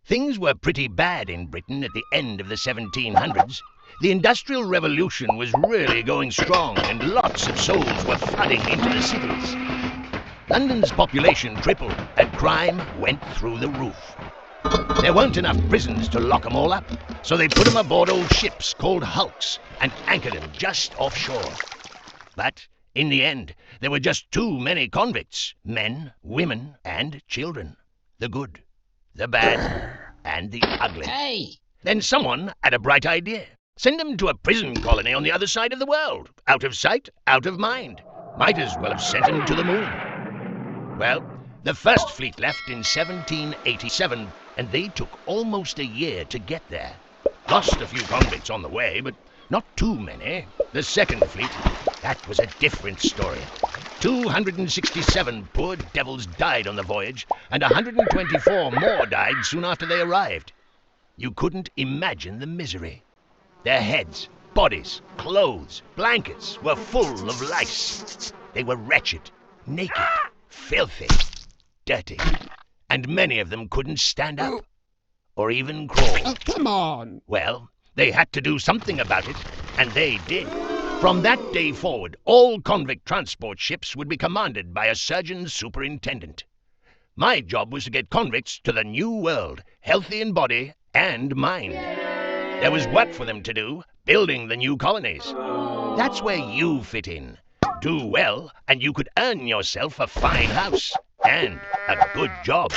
Things were pretty bad in Britain at the end of the 1700s. The Industrial Revolution was really going strong and lots of souls were flooding into the cities. London's population tripled and crime went through the roof. There weren't enough prisons to lock 'em all up, so they put 'em aboard old ships called hulks and anchored 'em just offshore. But in the end, there were just too many convicts, men, women, and children. The good, the bad, and the ugly. Hey! Then someone had a bright idea. Send them to a prison colony on the other side of the world. Out of sight, out of mind. Might as well have sent them to the moon. Well, the first fleet left in 1787, and they took almost a year to get there. Lost a few convicts on the way, but not too many. The second fleet, that was a different story. 267 poor devils died on the voyage, and 124 more died soon after they arrived. You couldn't imagine the misery. Their heads, bodies, clothes, blankets were full of lice. They were wretched, naked, filthy, dirty, and many of them couldn't stand up or even crawl. Oh, come on! Well, they had to do something about it, and they did. From that day forward, all convict transport ships would be commanded by a surgeon superintendent. My job was to get convicts to the New World, healthy in body and mind. There was work for them to do, building the new colonies. That's where you fit in. Do well, and you could earn yourself a fine house and a good job.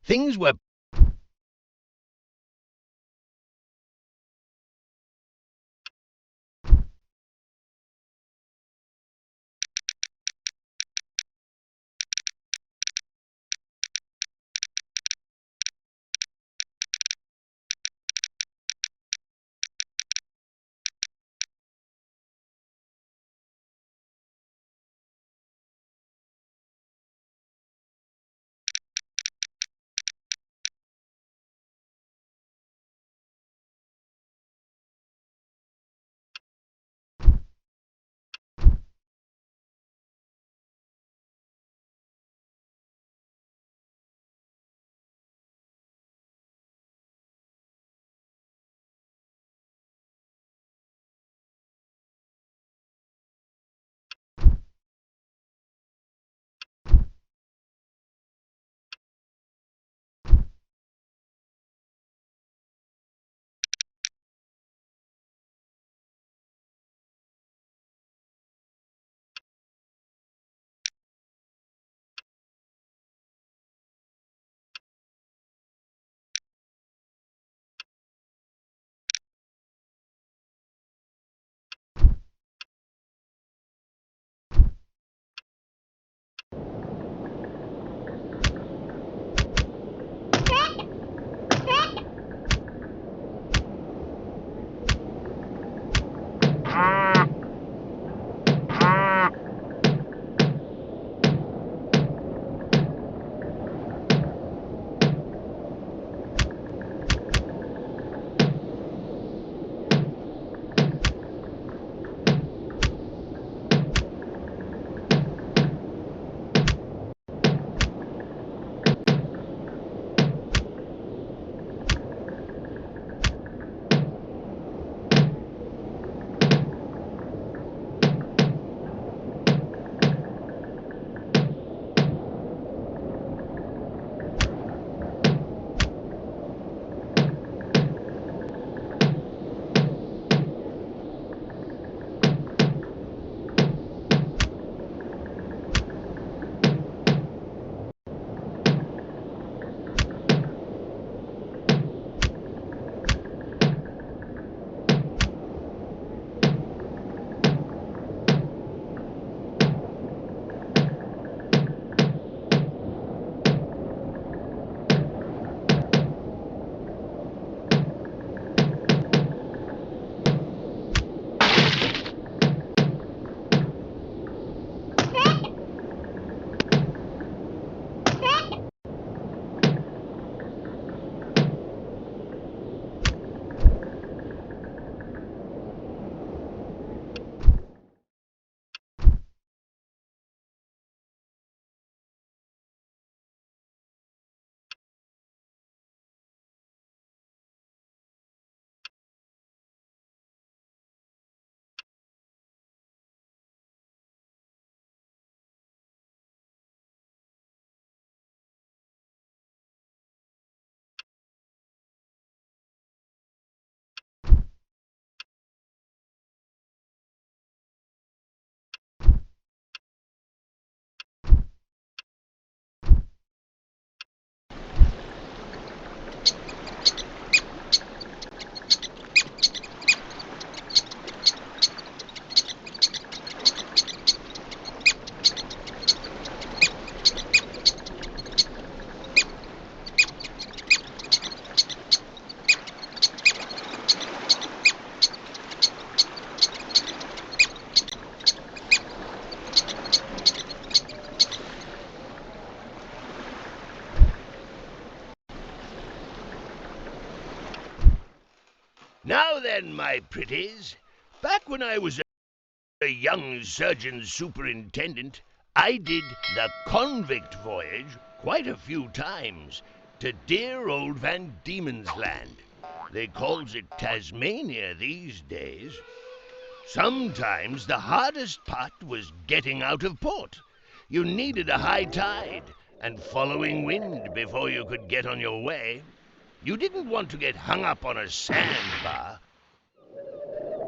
Things were then, my pretties, back when I was a young surgeon superintendent, I did the convict voyage quite a few times to dear old Van Diemen's Land. They calls it Tasmania these days. Sometimes the hardest part was getting out of port. You needed a high tide and following wind before you could get on your way. You didn't want to get hung up on a sandbar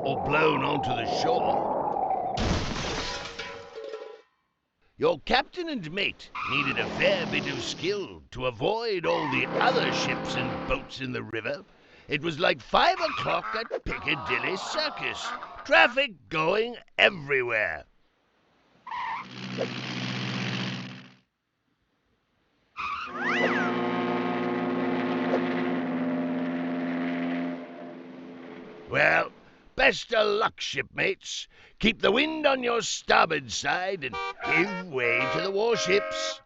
or blown onto the shore. Your captain and mate needed a fair bit of skill to avoid all the other ships and boats in the river. It was like 5 o'clock at Piccadilly Circus. Traffic going everywhere. Well, best of luck, shipmates. Keep the wind on your starboard side and give way to the warships.